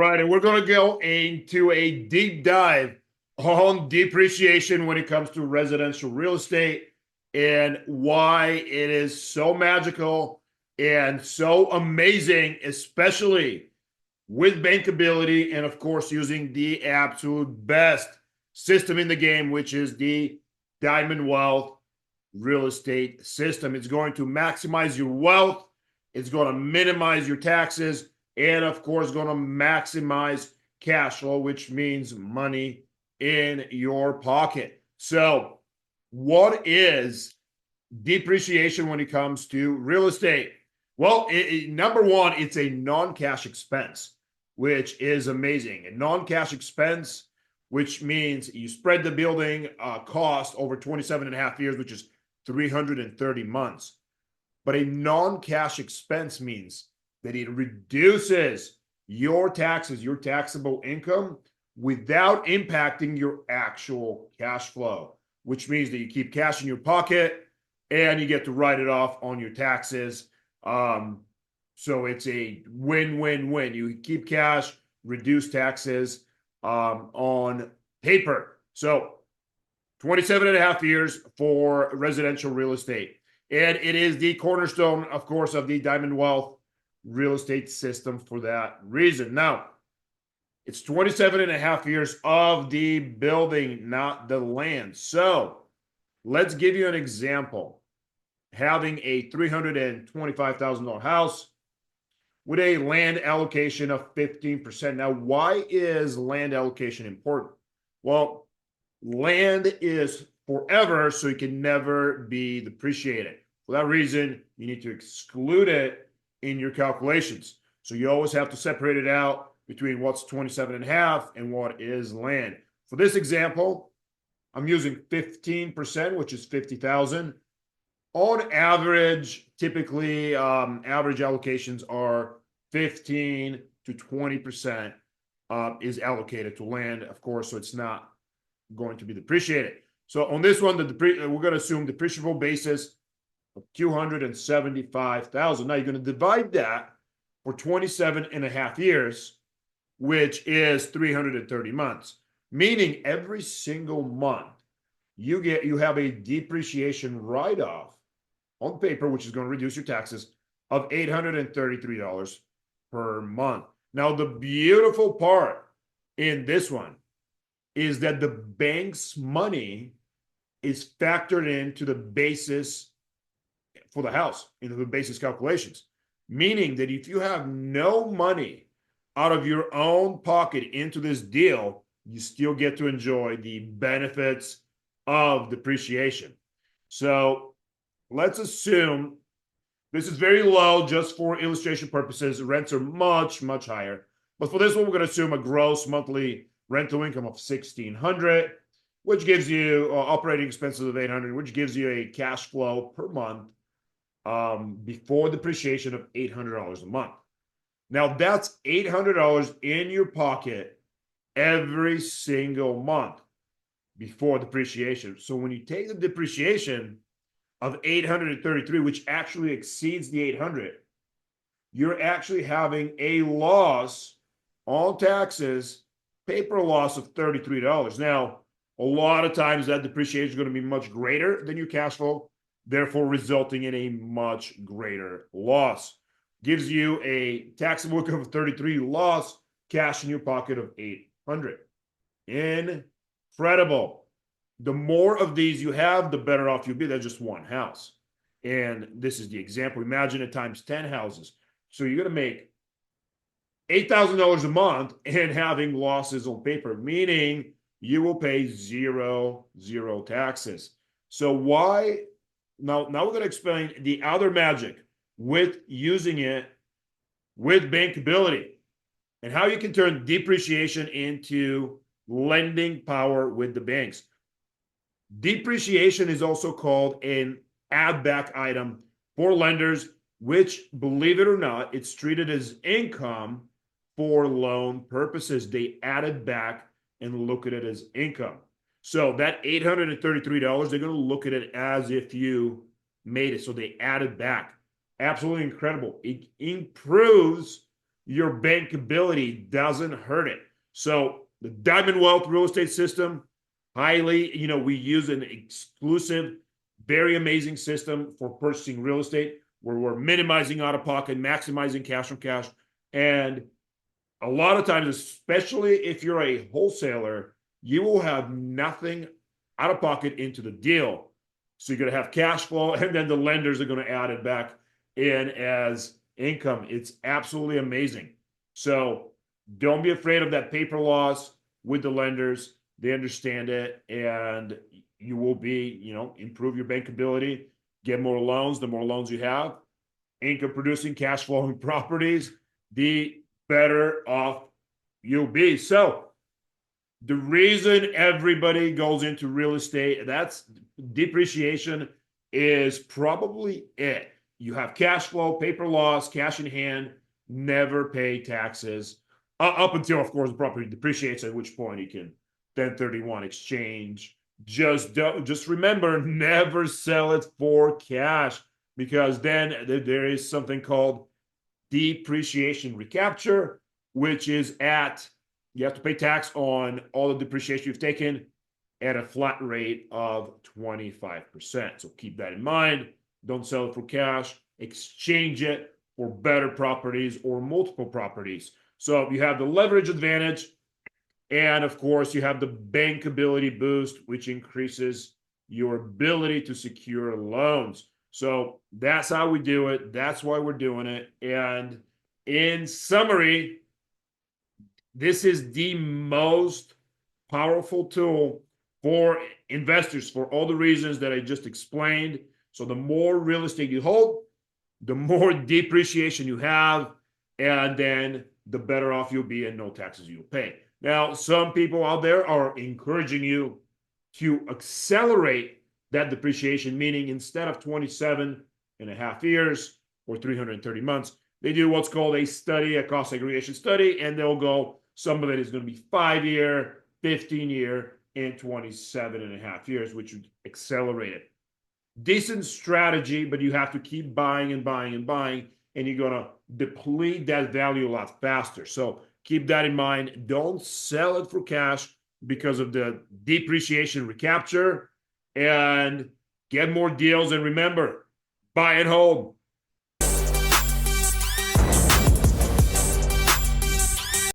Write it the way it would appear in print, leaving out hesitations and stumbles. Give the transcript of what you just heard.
right, and we're going to go into a deep dive on depreciation when it comes to residential real estate and why it is so magical and so amazing, especially with bankability and, of course, using the absolute best system in the game, which is the Diamond Wealth real estate system. It's going to maximize your wealth, it's going to minimize your taxes, and of course going to maximize cash flow, which means money in your pocket. So what is depreciation when it comes to real estate? Well, number one, it's a non-cash expense, which is amazing. A non-cash expense, which means you spread the building cost over 27 and a half years, which is 330 months. But a non-cash expense means that it reduces your taxes, your taxable income, without impacting your actual cash flow, which means that you keep cash in your pocket and you get to write it off on your taxes. So it's a win-win-win. You keep cash, reduce taxes on paper. So 27 and a half years for residential real estate. And it is the cornerstone, of course, of the Diamond Wealth real estate system for that reason. Now, it's 27 and a half years of the building, not the land. So let's give you an example. Having a $325,000 house with a land allocation of 15%. Now, why is land allocation important? Well, land is forever, so it can never be depreciated. For that reason, you need to exclude it in your calculations. So you always have to separate it out between what's 27 and a half and what is land. For this example, I'm using 15%, which is 50,000. On average, typically, average allocations are 15 to 20% is allocated to land, of course, so it's not going to be depreciated. So on this one, we're going to assume depreciable basis of 275,000. Now you're going to divide that for 27 and a half years, which is 330 months, meaning every single month you have a depreciation write-off on paper, which is going to reduce your taxes, of $833 per month. Now, the beautiful part in this one is that the bank's money is factored into the basis for the house, into the basis calculations, meaning that if you have no money out of your own pocket into this deal, you still get to enjoy the benefits of depreciation. So let's assume this is very low just for illustration purposes. Rents are much, much higher. But for this one, we're going to assume a gross monthly rental income of $1,600, which gives you operating expenses of $800, which gives you a cash flow per month before depreciation of $800 a month. Now, that's $800 in your pocket every single month before depreciation. So when you take the depreciation of 833, which actually exceeds the 800, you're actually having a loss on taxes, paper loss of $33. Now, a lot of times that depreciation is going to be much greater than your cash flow, therefore resulting in a much greater loss. Gives you a taxable income of 33, loss, cash in your pocket of 800. Incredible. The more of these you have, the better off you'll be. That's just one house. And this is the example. Imagine it times 10 houses. So you're going to make $8,000 a month and having losses on paper, meaning you will pay zero taxes. So why? Now we're going to explain the other magic with using it with bankability and how you can turn depreciation into lending power with the banks. Depreciation is also called an add-back item for lenders, which, believe it or not, it's treated as income for loan purposes. They add it back and look at it as income. So that $833, they're going to look at it as if you made it. So they add it back. Absolutely incredible. It improves your bankability doesn't hurt it. So the Diamond Wealth real estate system, highly, we use an exclusive, very amazing system for purchasing real estate where we're minimizing out of pocket, maximizing cash on cash. And a lot of times, especially if you're a wholesaler, you will have nothing out of pocket into the deal. So you're going to have cash flow, and then the lenders are going to add it back in as income. It's absolutely amazing. So don't be afraid of that paper loss with the lenders. They understand it, and you will be, improve your bankability, get more loans. The more loans you have, income producing, cash flowing properties, the better off you'll be. So the reason everybody goes into real estate, that's depreciation is probably it. You have cash flow, paper loss, cash in hand, never pay taxes up until, of course, the property depreciates, at which point you can 1031 exchange. Just remember, never sell it for cash, because then there is something called depreciation recapture, which is you have to pay tax on all the depreciation you've taken at a flat rate of 25%. So keep that in mind. Don't sell it for cash, exchange it for better properties or multiple properties. So you have the leverage advantage, and of course, you have the bankability boost, which increases your ability to secure loans. So that's how we do it. That's why we're doing it. And in summary, this is the most powerful tool for investors for all the reasons that I just explained. So the more real estate you hold, the more depreciation you have, and then the better off you'll be and no taxes you'll pay. Now, some people out there are encouraging you to accelerate that depreciation, meaning instead of 27 and a half years or 330 months, they do what's called a study, a cost segregation study, and they'll go, some of it is going to be 5-year, 15-year, and 27 and a half years, which would accelerate it. Decent strategy, but you have to keep buying and buying and buying, and you're going to deplete that value a lot faster. So keep that in mind. Don't sell it for cash because of the depreciation recapture, and get more deals. And remember, buy and hold.